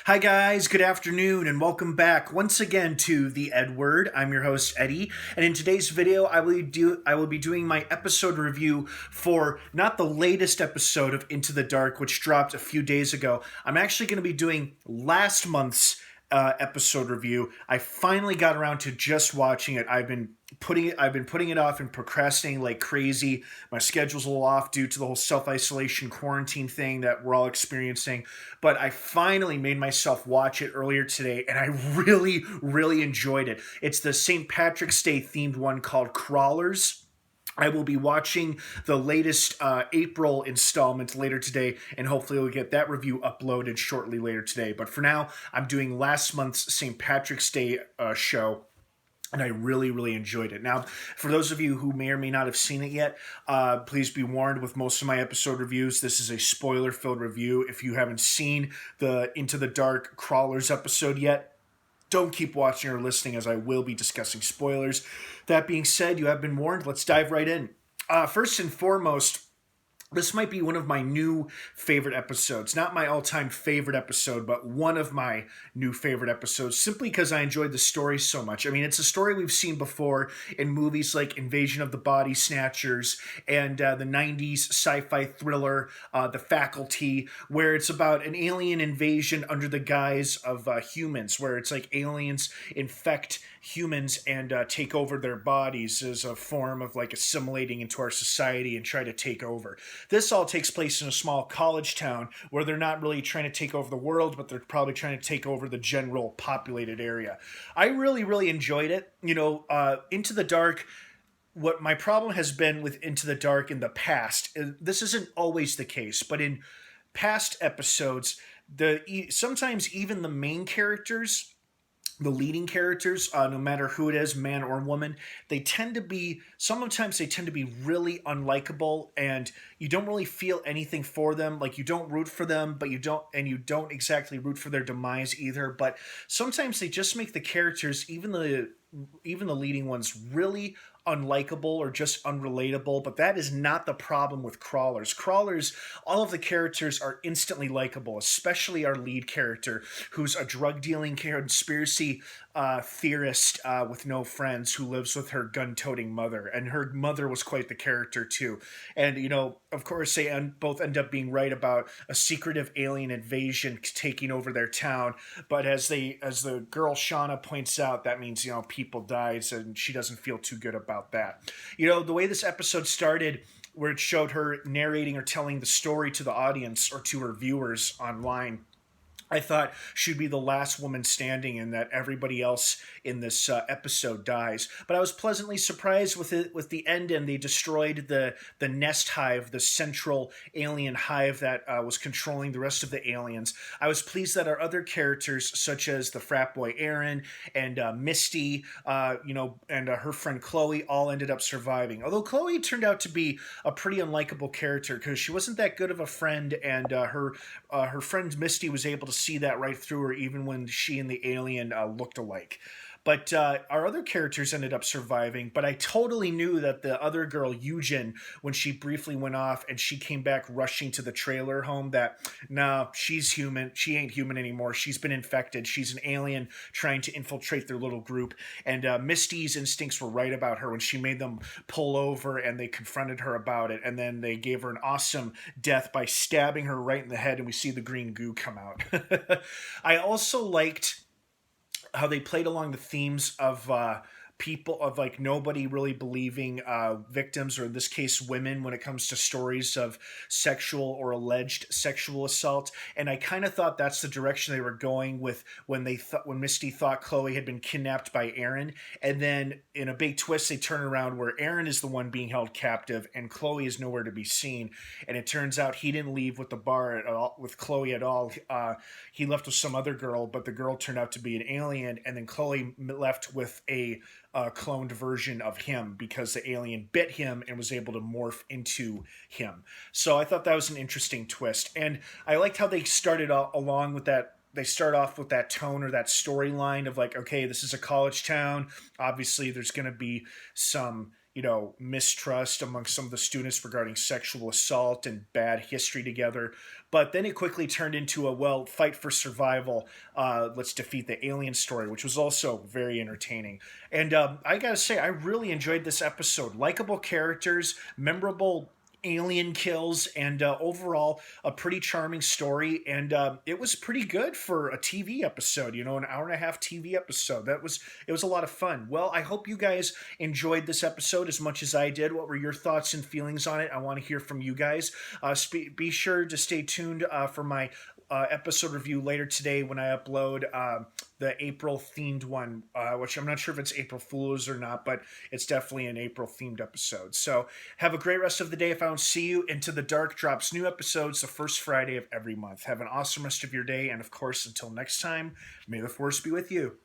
Hi, guys. Good afternoon, and welcome back once again to the EdWord. I'm your host Eddie, and in today's video, I will be doing my episode review for not the latest episode of Into the Dark, which dropped a few days ago. I'm actually going to be doing last month's episode review. I finally got around to just watching it. I've been putting it off and procrastinating like crazy. My schedule's a little off due to the whole self-isolation quarantine thing that we're all experiencing. But I finally made myself watch it earlier today, and I really, really enjoyed it. It's the St. Patrick's Day themed one called Crawlers. I will be watching the latest April installment later today, and hopefully we'll get that review uploaded shortly later today. But for now, I'm doing last month's St. Patrick's Day show, and I really, really enjoyed it. Now, for those of you who may or may not have seen it yet, please be warned with most of my episode reviews, this is a spoiler-filled review. If you haven't seen the Into the Dark Crawlers episode yet, don't keep watching or listening, as I will be discussing spoilers. That being said, you have been warned. Let's dive right in. First and foremost, this might be one of my new favorite episodes. Not my all-time favorite episode, but one of my new favorite episodes, simply because I enjoyed the story so much. I mean, it's a story we've seen before in movies like Invasion of the Body Snatchers and the 90s sci-fi thriller, The Faculty, where it's about an alien invasion under the guise of humans, where it's like aliens infect humans and take over their bodies as a form of like assimilating into our society and try to take over. This all takes place in a small college town where they're not really trying to take over the world, but they're probably trying to take over the general populated area. I really, really enjoyed it. Into the Dark, what my problem has been with Into the Dark in the past, this isn't always the case, but in past episodes, sometimes even the main characters, the leading characters, no matter who it is, man or woman, sometimes they tend to be really unlikable, and you don't really feel anything for them. Like, you don't root for them, but you don't exactly root for their demise either. But sometimes they just make the characters, even the leading ones, really unlikable or just unrelatable. But that is not the problem with Crawlers. Crawlers, all of the characters are instantly likable, especially our lead character, who's a drug dealing conspiracy theorist with no friends, who lives with her gun-toting mother, and her mother was quite the character too. And of course, they both end up being right about a secretive alien invasion taking over their town. But as the girl Shauna points out, that means people dies, and she doesn't feel too good about that. The way this episode started, where it showed her narrating or telling the story to the audience or to her viewers online, I thought she'd be the last woman standing, and that everybody else in this episode dies. But I was pleasantly surprised with the end, and they destroyed the nest hive, the central alien hive that was controlling the rest of the aliens. I was pleased that our other characters, such as the frat boy Aaron and Misty, and her friend Chloe, all ended up surviving. Although Chloe turned out to be a pretty unlikable character because she wasn't that good of a friend, and her friend Misty was able to see that right through her, even when she and the alien looked alike. But our other characters ended up surviving. But I totally knew that the other girl, Eugen, when she briefly went off and she came back rushing to the trailer home, that, no, she's human. She ain't human anymore. She's been infected. She's an alien trying to infiltrate their little group. And Misty's instincts were right about her when she made them pull over and they confronted her about it. And then they gave her an awesome death by stabbing her right in the head, and we see the green goo come out. I also liked how they played along the themes of people, of like nobody really believing victims, or in this case women, when it comes to stories of sexual or alleged sexual assault. And I kind of thought that's the direction they were going with when Misty thought Chloe had been kidnapped by Aaron, and then in a big twist they turn around where Aaron is the one being held captive and Chloe is nowhere to be seen. And it turns out he didn't leave with with Chloe at all. He left with some other girl, but the girl turned out to be an alien, and then Chloe left with a cloned version of him because the alien bit him and was able to morph into him. So I thought that was an interesting twist. And I liked how they started along with that. They start off with that tone or that storyline of like, okay, this is a college town. Obviously, there's going to be some mistrust amongst some of the students regarding sexual assault and bad history together. But then it quickly turned into a, well, fight for survival. Let's defeat the alien story, which was also very entertaining. And I gotta say, I really enjoyed this episode. Likable characters, memorable alien kills, and overall a pretty charming story. And it was pretty good for a TV episode, an hour and a half TV episode. It was a lot of fun. Well, I hope you guys enjoyed this episode as much as I did. What were your thoughts and feelings on it? I want to hear from you guys. Be sure to stay tuned for my episode review later today when I upload the April themed one, which I'm not sure if it's April Fool's or not, but it's definitely an April themed episode. So have a great rest of the day. If I don't see you, Into the Dark drops new episodes the first Friday of every month. Have an awesome rest of your day. And of course, until next time, may the force be with you.